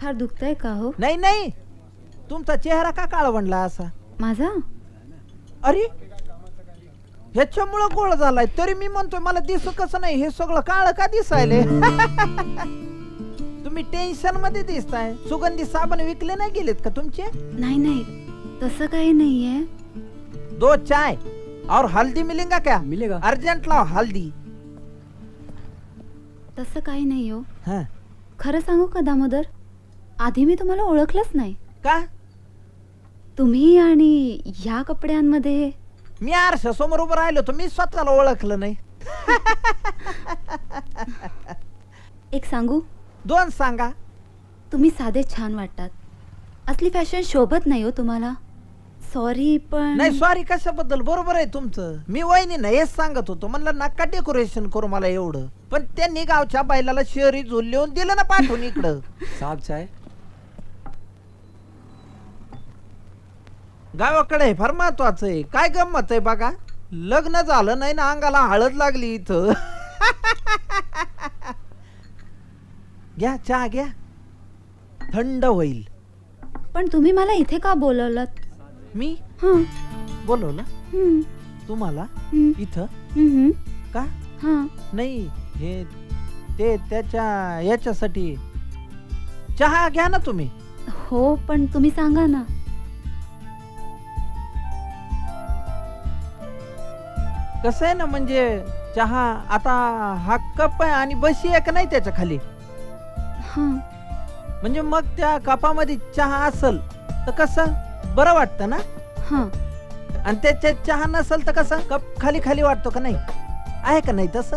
फार दुखतंय का हो? नाही नाही, तुमचा चेहरा का काळवंडला असा? माझा? अरे ह्याच्यामुळं गोळ झालाय, तरी मी म्हणतोय मला दिसू कसं नाही, हे सगळं काळ का दिसायले? तुम्ही टेन्शन मध्ये दिसताय. सुगंधी साबण विकले नाही गेलेत का तुमचे? नाही नाही, तसं काही नाहीये. 2 चाय और हल्दी मिलेगा क्या? मिलेगा. अर्जंट लाव हल्दी. तसं काही नाही हो. हाँ. खरं सांगू का दामोदर, आधी मी तुम्हाला ओळखलंच नाही. का? तुम्ही आणि ह्या कपड्यांमध्ये. मी आरशा समोर उभं राहिलो तर मी स्वतःला ओळखलं नाही. एक सांगू, 2 सांगा. तुम्ही साधे छान वाटतात. असली फॅशन शोभत नाही हो तुम्हाला. सॉरी पण नाही सॉरी कशाबद्दल, बरोबर आहे तुमचं. मी वहिनींना हेच सांगत होतो, म्हणलं नका डेकोरेशन करू मला एवढं, पण त्यांनी गावच्या बैलाला शहरी झोल लिहून दिलं ना पाठवून इकडं. साहब चाय. गावाकडे फार महत्वाचं आहे. काय गंमत आहे बघा, लग्न झालं नाही ना अंगाला हळद लागली इथं. घ्या चहा घ्या, थंड होईल. पण तुम्ही मला इथे का बोलवलं? मी हां. बोलवलं हं, तुम्हाला हं, इथं हं, का? हां. नाही हे ते त्याच्या याच्यासाठी. चहा घ्या ना तुम्ही. हो पण तुम्ही सांगा ना. कसं आहे ना, म्हणजे चहा आता हा कप आहे आणि बशी आहे का नाही त्याच्या खाली, हां. म्हणजे मग त्या कपामध्ये चहा असल तर कसं बरं वाटतं ना, हां. आणि त्याच्यात चहा नसल तर कसं कप खाली खाली वाटतो का नाही, आहे का नाही तसं?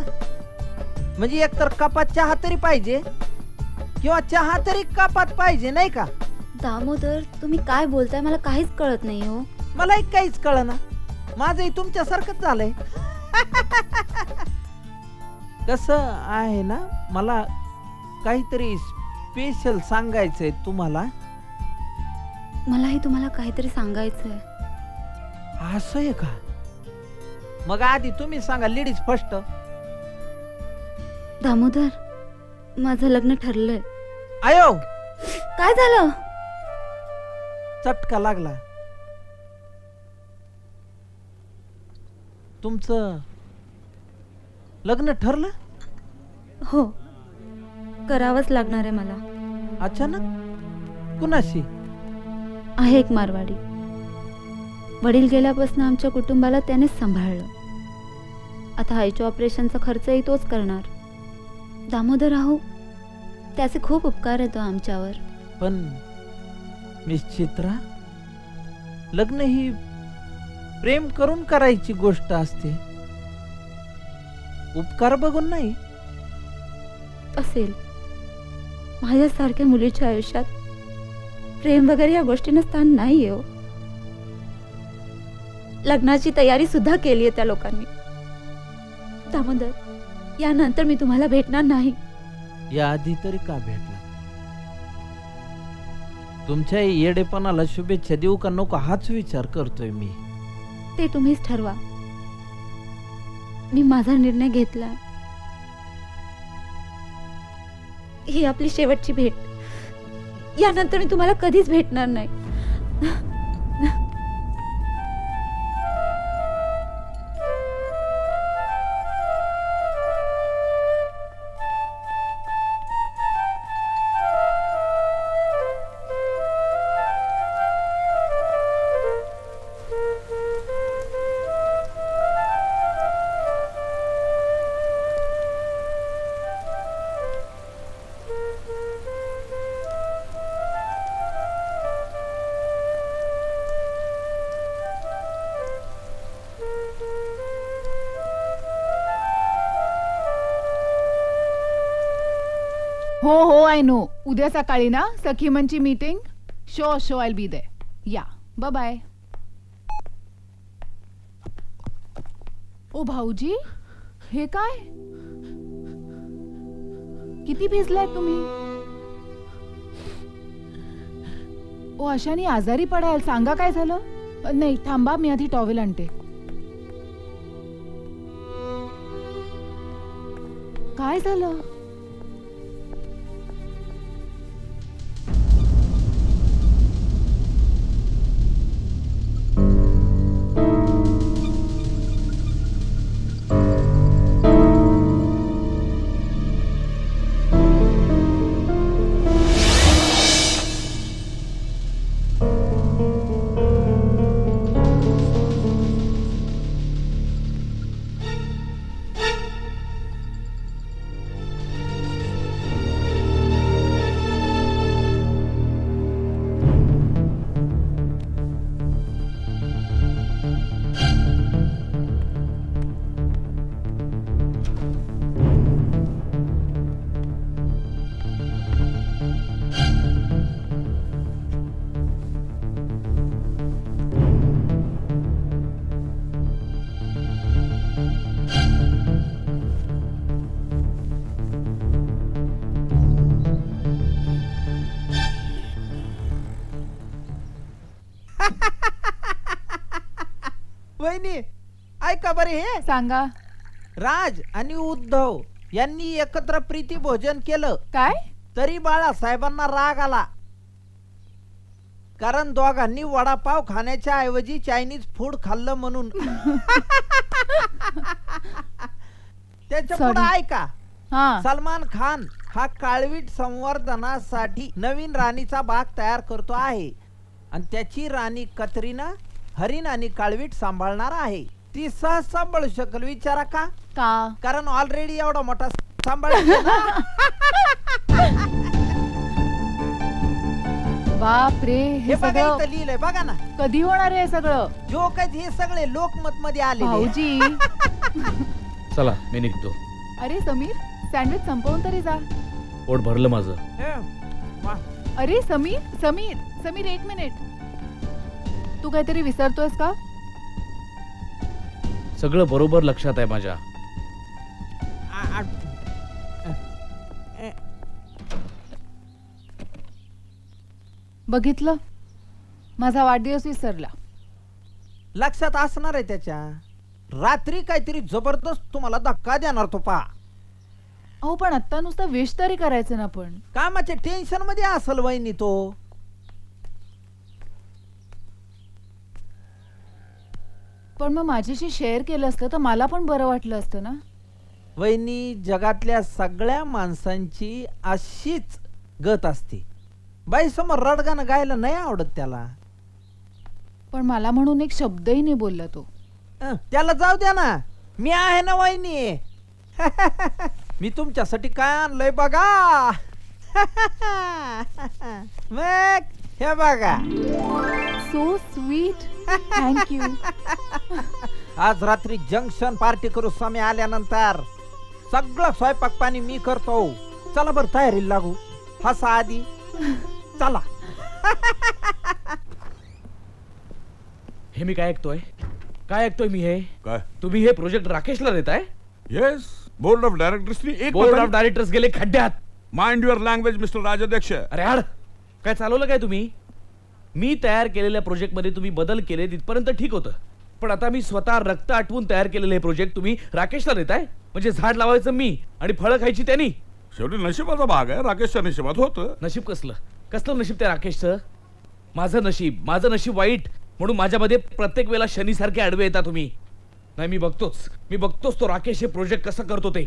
म्हणजे एकतर कपात चहा तरी पाहिजे किंवा चहा तरी कपात पाहिजे, नाही का? दामोदर तुम्ही काय बोलताय मला काहीच कळत नाही हो. मला एक काहीच कळना, माझंही तुमच्यासारखंच झालंय. कसं आहे ना, मला काहीतरी स्पेशल सांगायचंय तुम्हाला. मलाही तुम्हाला काहीतरी सांगायचंय. असं आहे का? मग आधी तुम्ही सांगा, लेडीज फर्स्ट. दामोदर माझं लग्न ठरलंय. आयो, काय झालं? चटका लागला. तुमचं लग्न ठरलं? हो, करावंच लागणार आहे मला. अचानक? कुणाशी? आहे एक मारवाडी. वडील गेल्यापासून आमच्या कुटुंबाला त्यानेच सांभाळलं. आता आईच्या ऑपरेशनचा खर्चही तोच करणार. दामोदर राहू, त्याचे खूप उपकार येतो आमच्यावर. पण मिस चित्रा, लग्न ही प्रेम करून करायची गोष्ट असते, उपकार बघून नाही. असेल, माझ्यासारख्या मुलीच्या आयुष्यात प्रेम वगैरे या गोष्टींना स्थान नाही हो. लग्नाची तयारी सुद्धा केली आहे त्या लोकांनी. दामोदर, यानंतर मी तुम्हाला भेटणार नाही. या आधी तरी का भेटला? तुमच्या येडेपणाला शुभेच्छा देऊ का नको हाच विचार करतोय मी. ते तुम्हीच ठरवा. मी माझा निर्णय घेतला. ही आपली शेवटची भेट. यानंतर मी तुम्हाला कधीच भेटणार नाही. हो हो आय नो. उद्या सकाळी ना सखीमनची मीटिंग. शो आय बी दे. या बाय बाय. ओ भाऊजी, हे काय? किती भिजलाय तुम्ही? ओ अशाने आजारी पडाल. सांगा काय झालं? नाही थांबा, मी आधी टॉवेल आणते. काय झालं? वहिनी ऐका बरे हे सांगा. राज आणि उद्धव यांनी एकत्र प्रीती भोजन केलं काय? तरी बाळासाहेबांना राग आला, कारण दोघांनी वडापाव खाण्याच्या ऐवजी चायनीज फूड खाल्लं म्हणून. त्याच्या पुढे Sorry. ऐका, हा. सलमान खान हा काळवीट संवर्धनासाठी नवीन राणीचा बाग तयार करतो आहे आणि त्याची राणी कतरीना हरिण आणि काळवीट सांभाळणार आहे. ती सहज सांभाळू शकेल विचारा का? का? कारण ऑलरेडी एवढा मोठा सांभाळ. बाप रे, हे हे बघा सगळं इथं लिहिलंय बघा ना. कधी होणार आहे हे सगळं? जोक आहेत हे सगळे लोकमत मध्ये आले. भाऊजी. चला मी निघतो. अरे समीर, सँडविच संपवून तरी जा. पोट भरलं माझं. अरे समीर, समीर, समीर, एक मिनिट. तू काहीतरी विसरतोयस का? सगळं बरोबर लक्षात आहे माझ्या. बघितलं, माझा वाढदिवस विसरला. लक्षात असणार आहे त्याच्या. रात्री काहीतरी जबरदस्त तुम्हाला धक्का देणार तो पा. अहो पण आता नुसतं विश तरी करायचं ना. पण कामाच्या टेन्शन मध्ये असल वहिनी तो. पण मग माझ्याशी शेअर केलं असतं तर मला पण बरं वाटलं असतं ना. वहिनी, जगातल्या सगळ्या माणसांची अशीच गत असते. बाई समोर रडगाणं गायला नाही आवडत त्याला. पण मला म्हणून एक शब्दही नाही बोलला तो. त्याला जाऊ द्या ना, मी आहे ना वहिनी. मी तुमच्यासाठी काय आणलंय बघा. मग हे बघा. So sweet. थँक्यू. आज रात्री जंक्शन पार्टी करू समय आल्यानंतर. सगळं स्वयंपाक पाणी मी करतो. चला बरं तयारीला लागू. हसा आधी. चला. हे मी काय ऐकतोय? काय ऐकतोय मी हे? काय? तुम्ही हे प्रोजेक्ट राकेशला देताय? येस, बोर्ड ऑफ डायरेक्टर्सनी एक बोर्ड ऑफ डायरेक्टर्स गेले खड्ड्यात. Mind your language mister Rajadhyaksha. अरे यार, काय चालवलं काय तुम्ही? मी तयार केलेल्या प्रोजेक्ट मध्ये तुम्ही बदल केले तिथपर्यंत ठीक होतं, पण आता मी स्वतः रक्त आटवून तयार केलेलं हे प्रोजेक्ट तुम्ही राकेशला देताय? म्हणजे झाड लावायचं मी आणि फळं खायची त्यांनी. शेवटी नशिबाचा भाग आहे. राकेशच्या नशिबात होतं. नशीब कसलं कसलं नशीब त्या राकेशचं? माझं नशीब वाईट म्हणून माझ्यामध्ये प्रत्येक वेळेला शनीसारखे आडवे येता तुम्ही. नाही, मी बघतोच तो राकेश हे प्रोजेक्ट कसं करतो ते.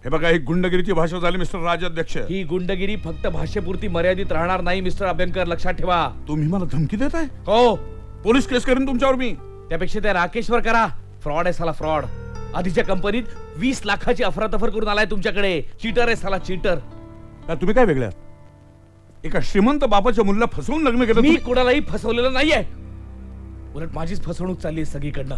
हे बघा, ही गुंडगिरीची भाषा झाली मिस्टर राजाध्यक्ष. ही गुंडगिरी फक्त भाषेपुरती मर्यादित राहणार नाही मिस्टर अभ्यंकर, लक्षात ठेवा. तुम्ही मला धमकी देताय? हो, पोलीस केस करेन तुमच्यावर मी. त्यापेक्षा त्या राकेशवर करा. फ्रॉड आहे साला, फ्रॉड. आधीच्या कंपनीत 20 लाखाची अफरातफर करून आलाय तुमच्याकडे. चीटर आहे साला, चीटर. का तुम्ही काय वेगळ्या? एका श्रीमंत बापाच्या मुलीला फसवून लग्न केलं मी तुम्ही? कोणालाही फसवलेलं नाहीये. उलट माझीच फसवणूक चालली आहे सगळीकडनं.